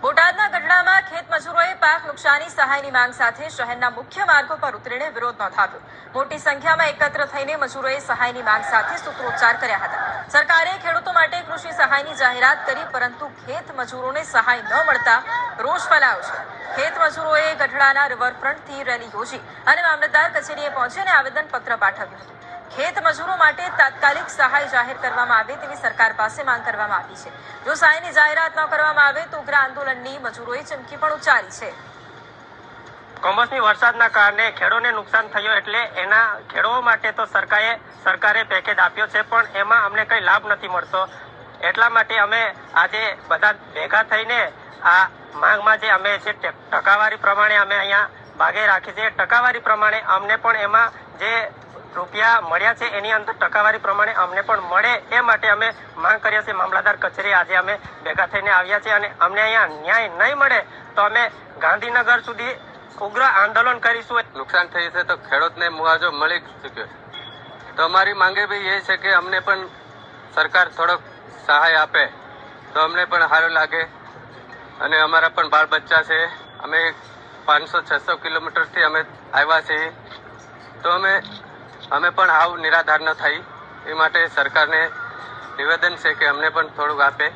બોટાદના ગઢડામાં ખેત મજૂરોએ પાક નુકસાની સહાયની માંગ સાથે શહેરના મુખ્ય માર્ગો પર ઉતરીને વિરોધ નોંધાવ્યો। મોટી સંખ્યામાં એકત્ર થઈને મજૂરોએ સહાયની માંગ સાથે સૂત્રોચ્ચાર કર્યા હતા। સરકારે ખેડૂતો માટે કૃષિ સહાયની જાહેરાત કરી, પરંતુ ખેત મજૂરોને સહાય ન મળતા રોષ ફેલાયો છે। ખેત મજૂરોએ ગઢડાના રિવરફ્રન્ટથી રેલી યોજી અને મામલતદાર કચેરીએ પહોંચીને આવેદનપત્ર પાઠવ્યું હતું। ખેત મજૂરો માટે તાત્કાલિક સહાય જાહેર કરવામાં આવે તેવી સરકાર પાસે માંગ કરવામાં આવી છે। જો સહાયની જાહેરાત ન કરવામાં આવે તો ઉગ્ર આંદોલનની મજૂરોએ ચીમકી પણ ઉચ્ચારી છે। કમોસમી વરસાદના કારણે ખેડૂતોને નુકસાન થયું, એટલે એના ખેડૂતો માટે તો સરકારે પેકેજ આપ્યો છે, પણ એમાં અમને કંઈ લાભ નથી મળતો। એટલા માટે અમે આજે બધા ભેગા થઈને આ માંગમાં જે અમે જે ટકાવારી પ્રમાણે અમે અહીંયા ભાગે રાખી છે, ટકાવારી પ્રમાણે અમને પણ એમાં જે રૂપિયા મળ્યા છે એની અંદર ટકાવારી પ્રમાણે અમને પણ મળે એ માટે અમે માંગ કરીએ છીએ। મામલતદાર કચેરી આજે અમે ભેગા થઈને આવ્યા છીએ અને અમને અહીંયા ન્યાય નહીં મળે તો અમે ગાંધીનગર સુધી ઉગ્ર આંદોલન કરીશું। નુકસાન થયું છે તો ખેડૂતને મુઆવજો મળી ચૂક્યો છે, તો અમારી માંગે બી એ છે કે અમને પણ સરકાર થોડોક સહાય આપે તો અમને પણ સારું લાગે અને અમારા પણ બાળ બચ્ચા છે। અમે 500-600 કિલોમીટરથી અમે આવ્યા છીએ, તો અમે પણ આવું નિરાધાર ન થાય એ માટે સરકારને નિવેદન છે કે અમને પણ થોડુંક આપે।